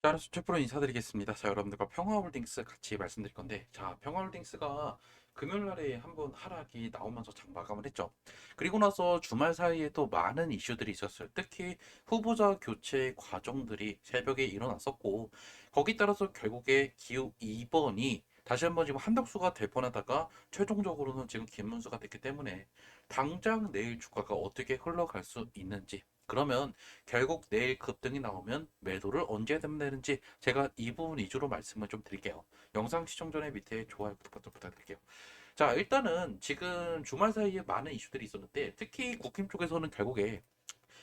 자, 수채프로 인사드리겠습니다. 자, 여러분들과 평화홀딩스 같이 말씀드릴 건데, 자, 평화홀딩스가 금요일 날에 한번 하락이 나오면서 장 마감을 했죠. 그리고 나서 주말 사이에 또 많은 이슈들이 있었어요. 특히 후보자 교체 과정들이 새벽에 일어났었고, 거기 따라서 결국에 기후 2번이 다시 한번 지금 한덕수가 될 뻔하다가 최종적으로는 지금 김문수가 됐기 때문에 당장 내일 주가가 어떻게 흘러갈 수 있는지, 그러면 결국 내일 급등이 나오면 매도를 언제 되면 되는지 제가 이 부분 위주로 말씀을 좀 드릴게요. 영상 시청 전에 밑에 좋아요, 구독 버튼 부탁드릴게요. 자, 일단은 지금 주말 사이에 많은 이슈들이 있었는데 특히 국힘 쪽에서는 결국에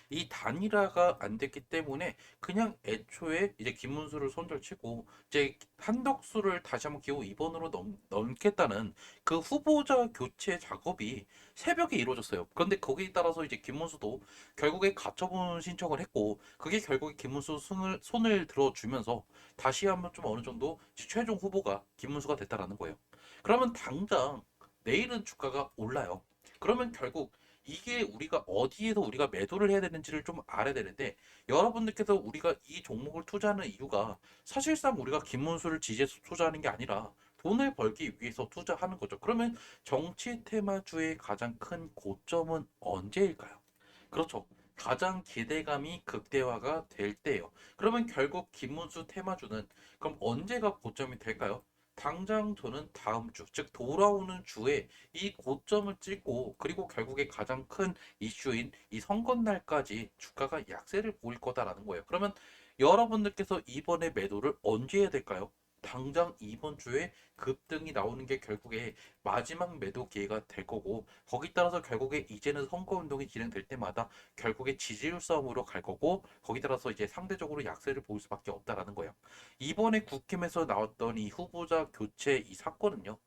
이 단일화가 안 됐기 때문에 그냥 애초에 이제 김문수를 손절치고 이제 한덕수를 다시 한번 기호 2번으로 넘겠다는 그 후보자 교체 작업이 새벽에 이루어졌어요. 그런데 거기에 따라서 이제 김문수도 결국에 가처분 신청을 했고 그게 결국에 김문수 손을 들어주면서 다시 한번 좀 어느 정도 최종 후보가 김문수가 됐다라는 거예요. 그러면 당장 내일은 주가가 올라요. 그러면 결국 이게 우리가 어디에서 우리가 매도를 해야 되는지를 좀 알아야 되는데 여러분들께서 우리가 이 종목을 투자하는 이유가 사실상 우리가 김문수를 지지해서 투자하는 게 아니라 돈을 벌기 위해서 투자하는 거죠. 그러면 정치 테마주의 가장 큰 고점은 언제일까요? 그렇죠. 가장 기대감이 극대화가 될 때예요. 그러면 결국 김문수 테마주는 그럼 언제가 고점이 될까요? 당장 저는 다음 주, 즉 돌아오는 주에 이 고점을 찍고 그리고 결국에 가장 큰 이슈인 이 선거날까지 주가가 약세를 보일 거다라는 거예요. 그러면 여러분들께서 이번에 매도를 언제 해야 될까요? 당장 이번 주에 급등이 나오는 게 결국에 마지막 매도 기회가 될 거고 거기 따라서 결국에 이제는 선거 운동이 진행될 때마다 결국에 지지율 싸움으로 갈 거고 거기 따라서 이제 상대적으로 약세를 보일 수밖에 없다라는 거예요. 이번에 국힘에서 나왔던 이 후보자 교체 이 사건은요.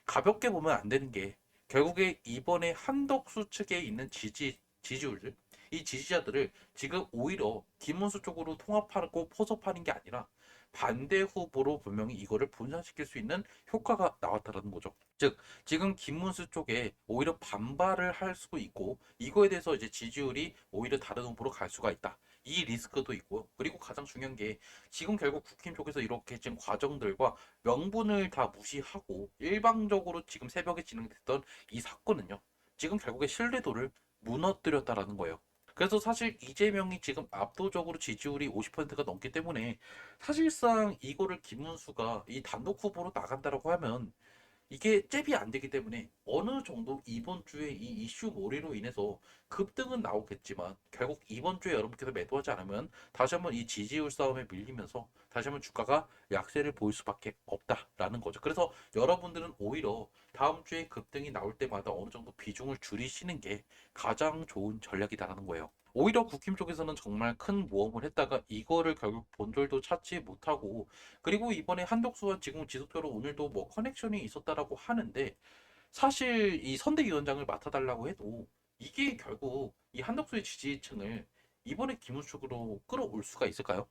가볍게 보면 안 되는 게 결국에 이번에 한덕수 측에 있는 지지율들 이 지지자들을 지금 오히려 김문수 쪽으로 통합하고 포섭하는 게 아니라 반대 후보로 분명히 이거를 분산시킬 수 있는 효과가 나왔다는 거죠. 즉 지금 김문수 쪽에 오히려 반발을 할 수도 있고 이거에 대해서 이제 지지율이 오히려 다른 후보로 갈 수가 있다. 이 리스크도 있고요. 그리고 가장 중요한 게 지금 결국 국힘 쪽에서 이렇게 지금 과정들과 명분을 다 무시하고 일방적으로 지금 새벽에 진행됐던 이 사건은요. 지금 결국에 신뢰도를 무너뜨렸다라는 거예요. 그래서 사실 이재명이 지금 압도적으로 지지율이 50%가 넘기 때문에 사실상 이거를 김문수가 이 단독 후보로 나간다라고 하면 이게 잽이 안 되기 때문에 어느 정도 이번 주에 이 이슈 몰이로 인해서 급등은 나오겠지만 결국 이번 주에 여러분께서 매도하지 않으면 다시 한번 이 지지율 싸움에 밀리면서 다시 한번 주가가 약세를 보일 수밖에 없다라는 거죠. 그래서 여러분들은 오히려 다음 주에 급등이 나올 때마다 어느 정도 비중을 줄이시는 게 가장 좋은 전략이다라는 거예요. 오히려 국힘 쪽에서는 정말 큰 모험을 했다가 이거를 결국 본절도 찾지 못하고 그리고 이번에 한덕수와 지금 지속적으로 오늘도 뭐 커넥션이 있었다라고 하는데 사실 이 선대위원장을 맡아달라고 해도 이게 결국 이 한덕수의 지지층을 이번에 기무축으로 끌어올 수가 있을까요?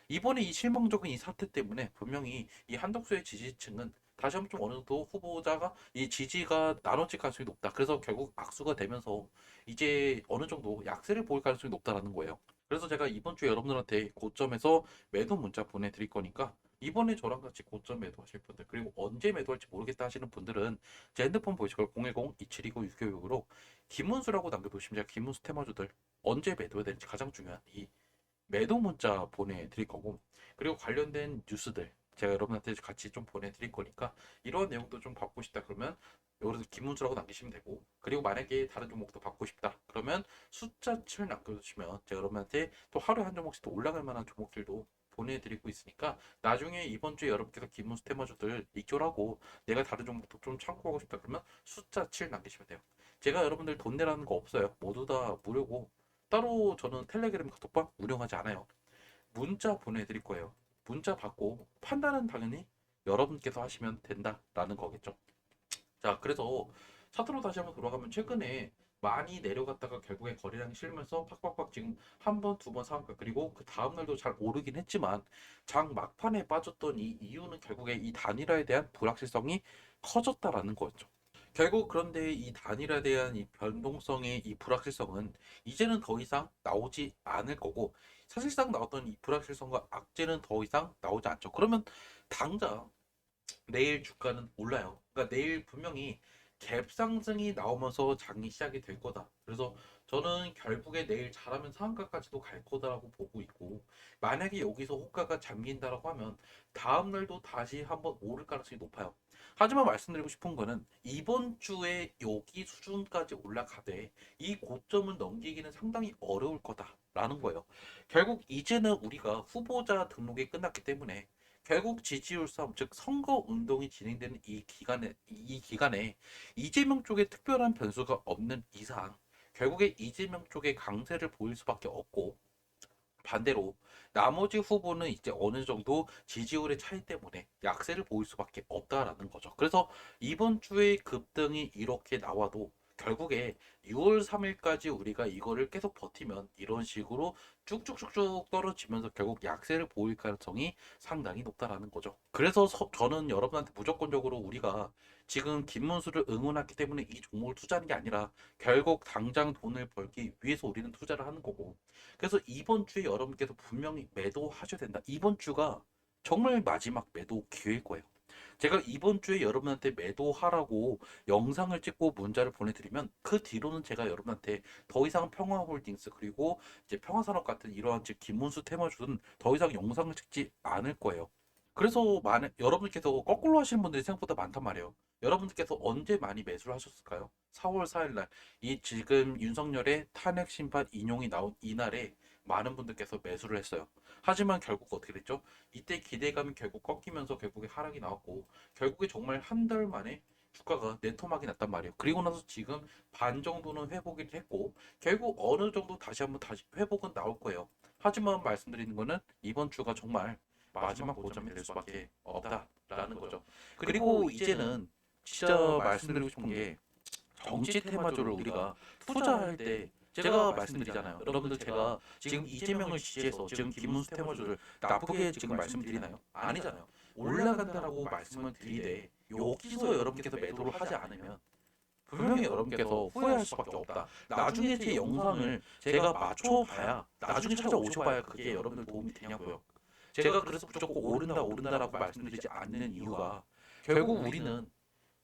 이번에 이 실망적인 이 사태 때문에 분명히 이 한덕수의 지지층은 다시 한번 좀 어느 정도 후보자가 이 지지가 나눠질 가능성이 높다. 그래서 결국 악수가 되면서 이제 어느 정도 약세를 보일 가능성이 높다라는 거예요. 그래서 제가 이번 주에 여러분들한테 고점에서 매도 문자 보내드릴 거니까 이번에 저랑 같이 고점 매도하실 분들 그리고 언제 매도할지 모르겠다 하시는 분들은 제 핸드폰 보이시걸 010-2729-6566으로 김문수라고 남겨두시면 제가 김문수 테마주들 언제 매도해야 되는지 가장 중요한 이 매도 문자 보내드릴 거고 그리고 관련된 뉴스들 제가 여러분한테 같이 좀 보내드릴 거니까 이런 내용도 좀 받고 싶다 그러면 여기서 김문수라고 남기시면 되고 그리고 만약에 다른 종목도 받고 싶다 그러면 숫자 7 남겨주시면 제가 여러분한테 또 하루에 한 종목씩 더 올라갈 만한 종목들도 보내드리고 있으니까 나중에 이번 주에 여러분께서 김문수 테마주들 익절하고 내가 다른 종목도 좀 참고하고 싶다 그러면 숫자 7 남기시면 돼요. 제가 여러분들 돈 내라는 거 없어요. 모두 다 무료고 따로 저는 텔레그램 카톡방 운영하지 않아요. 문자 보내드릴 거예요. 문자 받고 판단은 당연히 여러분께서 하시면 된다라는 거겠죠. 자, 그래서 차트로 다시 한번 돌아가면 최근에 많이 내려갔다가 결국에 거래량이 실면서 팍팍팍 지금 한 번, 두 번 상한가 그리고 그 다음날도 잘 오르긴 했지만 장 막판에 빠졌던 이 이유는 결국에 이 단일화에 대한 불확실성이 커졌다라는 거였죠. 결국 그런데 이 단일화에 대한 이 변동성의 이 불확실성은 이제는 더 이상 나오지 않을 거고 사실상 나왔던 이 불확실성과 악재는 더 이상 나오지 않죠. 그러면 당장 내일 주가는 올라요. 그러니까 내일 분명히 갭 상승이 나오면서 장이 시작이 될 거다. 그래서 저는 결국에 내일 잘하면 상한가까지도 갈 거다라고 보고 있고, 만약에 여기서 호가가 잠긴다라고 하면 다음 날도 다시 한번 오를 가능성이 높아요. 하지만 말씀드리고 싶은 거는 이번 주에 여기 수준까지 올라가되 이 고점을 넘기기는 상당히 어려울 거다라는 거예요. 결국 이제는 우리가 후보자 등록이 끝났기 때문에 결국 지지율 싸움, 즉 선거 운동이 진행되는 이 기간에 이재명 쪽에 특별한 변수가 없는 이상 결국에 이재명 쪽에 강세를 보일 수밖에 없고, 반대로 나머지 후보는 이제 어느 정도 지지율의 차이 때문에 약세를 보일 수밖에 없다라는 거죠. 그래서 이번 주에 급등이 이렇게 나와도 결국에 6월 3일까지 우리가 이거를 계속 버티면 이런 식으로 쭉쭉쭉쭉 떨어지면서 결국 약세를 보일 가능성이 상당히 높다라는 거죠. 그래서 저는 여러분한테 무조건적으로 우리가 지금 김문수를 응원했기 때문에 이 종목을 투자하는 게 아니라 결국 당장 돈을 벌기 위해서 우리는 투자를 하는 거고, 그래서 이번 주에 여러분께서 분명히 매도하셔야 된다. 이번 주가 정말 마지막 매도 기회일 거예요. 제가 이번 주에 여러분한테 매도하라고 영상을 찍고 문자를 보내드리면 그 뒤로는 제가 여러분한테 더 이상 평화홀딩스 그리고 이제 평화산업 같은 이러한 즉 김문수 테마주는 더 이상 영상을 찍지 않을 거예요. 그래서 만약 여러분께서 거꾸로 하시는 분들이 생각보다 많단 말이에요. 여러분께서 언제 많이 매수를 하셨을까요? 4월 4일 날 이 지금 윤석열의 탄핵 심판 인용이 나온 이날에 많은 분들께서 매수를 했어요. 하지만 결국 어떻게 됐죠? 이때 기대감이 결국 꺾이면서 결국에 하락이 나왔고, 결국에 정말 한 달 만에 주가가 내토막이 났단 말이에요. 그리고 나서 지금 반 정도는 회복이 했고 결국 어느 정도 다시 회복은 나올 거예요. 하지만 말씀드리는 거는 이번 주가 정말 마지막 고점이 될 수밖에 없다라는 거죠. 그리고 이제는 진짜 말씀드리고 싶은 게, 정치 테마주를 우리가 투자할 때 제가 말씀드리잖아요. 여러분들 제가 지금 이재명을 지지해서 지금 김문수 테마주를 나쁘게 지금 말씀드리나요? 아니잖아요. 올라간다라고 말씀을 드리되 여기서 여러분께서 매도를 하지 않으면 분명히 여러분께서 후회할 수밖에 없다. 나중에 제 영상을 제가 맞춰봐야, 나중에 찾아오셔봐야 그게 여러분들 도움이 되냐고요. 제가 그래서 무조건 오른다라고 말씀드리지 않는 이유가, 결국 우리는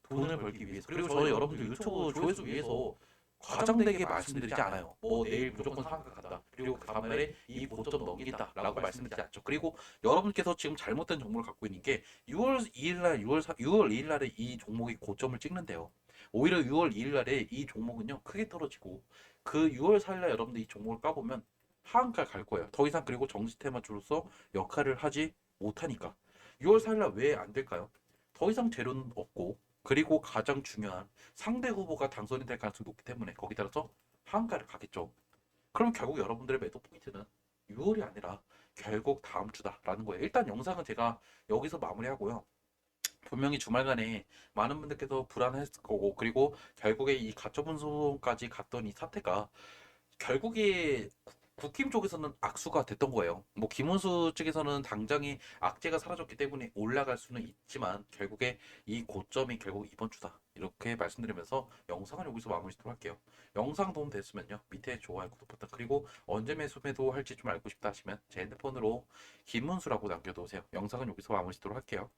돈을 벌기 위해서, 그리고 저는 여러분들 유튜브 조회수 위해서 과장되게 말씀드리지 않아요. 뭐 내일 무조건 상한가 간다, 그리고 그 다음날에 이 고점 넘긴다라고 말씀드리지 않죠. 그리고 여러분께서 지금 잘못된 정보를 갖고 있는 게 6월 2일 날, 6월 2일 날에 이 종목이 고점을 찍는데요. 오히려 6월 2일 날에 이 종목은요 크게 떨어지고, 그 6월 4일 날 여러분들 이 종목을 까보면 하한가 갈 거예요. 더 이상 그리고 정시 테마주로서 역할을 하지 못하니까. 6월 4일 날 왜 안 될까요? 더 이상 재료는 없고, 그리고 가장 중요한 상대 후보가 당선이 될 가능성이 높기 때문에 거기 따라서 하한가를 가겠죠. 그럼 결국 여러분들의 매도 포인트는 6월이 아니라 결국 다음 주다라는 거예요. 일단 영상은 제가 여기서 마무리하고요. 분명히 주말간에 많은 분들께서 불안했을 거고, 그리고 결국에 이 가처분 소송까지 갔던 이 사태가 결국에 국힘 쪽에서는 악수가 됐던 거예요. 뭐 김문수 측에서는 당장에 악재가 사라졌기 때문에 올라갈 수는 있지만 결국에 이 고점이 결국 이번 주다. 이렇게 말씀드리면서 영상을 여기서 마무리 짓도록 할게요. 영상 도움 됐으면요, 밑에 좋아요, 구독 버튼, 그리고 언제 매도할지 좀 알고 싶다 하시면 제 핸드폰으로 김문수라고 남겨두세요. 영상은 여기서 마무리 짓도록 할게요.